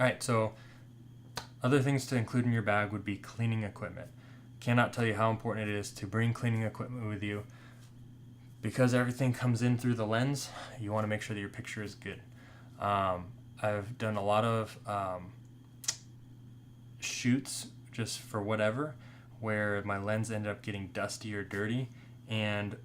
All right, so other things to include in your bag would be cleaning equipment. Cannot tell you how important it is to bring cleaning equipment with you. Because everything comes in through the lens, you want to make sure that your picture is good. I've done a lot of shoots just for whatever, where my lens ended up getting dusty or dirty. And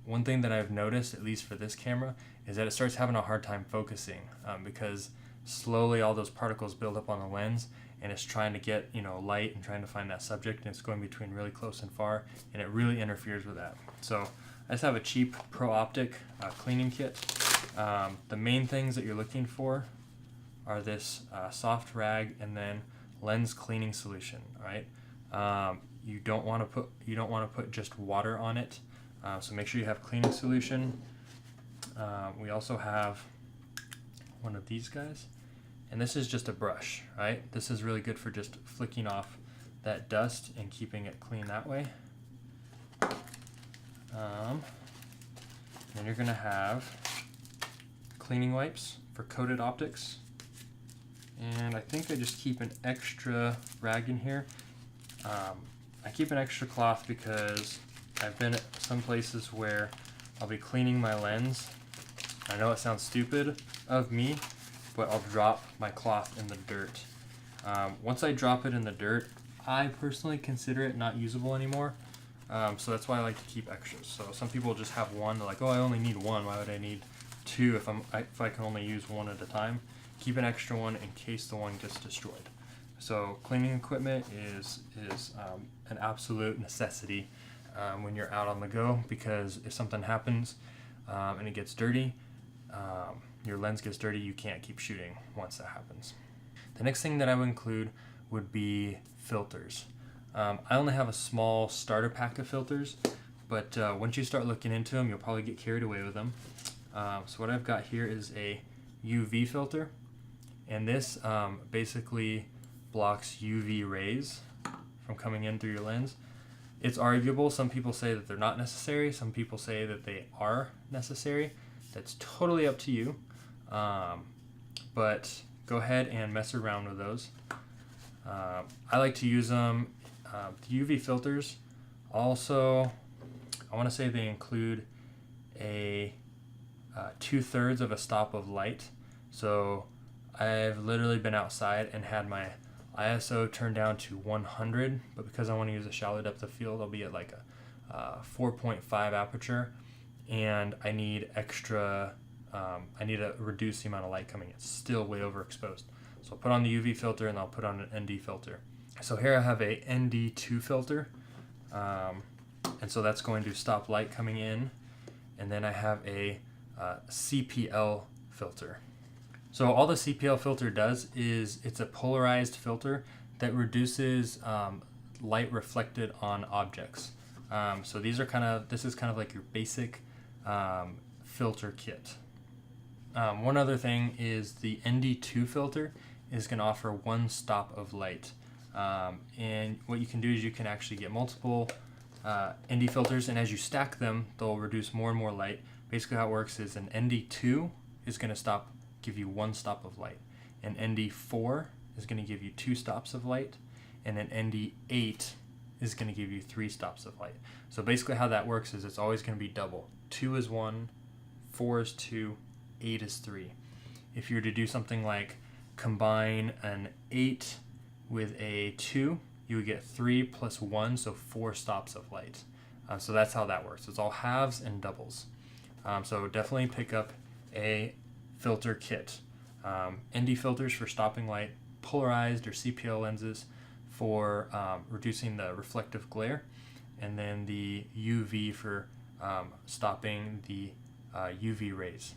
one thing that I've noticed, at least for this camera, is that it starts having a hard time focusing because slowly all those particles build up on the lens, and it's trying to get light and trying to find that subject, and it's going between really close and far, and it really interferes with that. So I just have a cheap Pro Optic cleaning kit. The main things that you're looking for are this soft rag and then lens cleaning solution. All right, you don't want to put just water on it, so make sure you have cleaning solution. We also have one of these guys, and this is just a brush. Right, this is really good for just flicking off that dust and keeping it clean that way. Then you're going to have cleaning wipes for coated optics. And I think I just keep an extra rag in here. I keep an extra cloth because I've been at some places where I'll be cleaning my lens. I know it sounds stupid of me, but I'll drop my cloth in the dirt. Once I drop it in the dirt, I personally consider it not usable anymore. So that's why I like to keep extras. So some people just have one. They're like, oh, I only need one. Why would I need two if I can only use one at a time? Keep an extra one in case the one gets destroyed. So cleaning equipment is an absolute necessity when you're out on the go, because if something happens and it gets dirty, your lens gets dirty, you can't keep shooting once that happens. The next thing that I would include would be filters. I only have a small starter pack of filters, but once you start looking into them, you'll probably get carried away with them. So what I've got here is a UV filter, and this basically blocks UV rays from coming in through your lens. It's arguable. Some people say that they're not necessary. Some people say that they are necessary. That's totally up to you. But go ahead and mess around with those. I like to use them. The UV filters also, I want to say they include a 2/3 of a stop of light. So I've literally been outside and had my ISO turned down to 100, but because I want to use a shallow depth of field, I'll be at like a 4.5 aperture, and I need extra. I need to reduce the amount of light coming in. It's still way overexposed. So I'll put on the UV filter and I'll put on an ND filter. So here I have a ND2 filter, and so that's going to stop light coming in. And then I have a CPL filter. So all the CPL filter does is it's a polarized filter that reduces light reflected on objects. So this is kind of like your basic filter kit. One other thing is the ND2 filter is going to offer one stop of light. And what you can do is you can actually get multiple ND filters, and as you stack them, they'll reduce more and more light. Basically how it works is an ND2 is going to give you one stop of light. An ND4 is going to give you 2 stops of light, and an ND8 is going to give you 3 stops of light. So basically how that works is it's always going to be double. 2 is 1, 4 is 2, 8 is 3. If you were to do something like combine an 8 with a 2, you would get 3 plus 1, so 4 stops of light. So that's how that works. It's all halves and doubles. So definitely pick up a filter kit. ND filters for stopping light, polarized or CPL lenses for reducing the reflective glare, and then the UV for stopping the UV rays.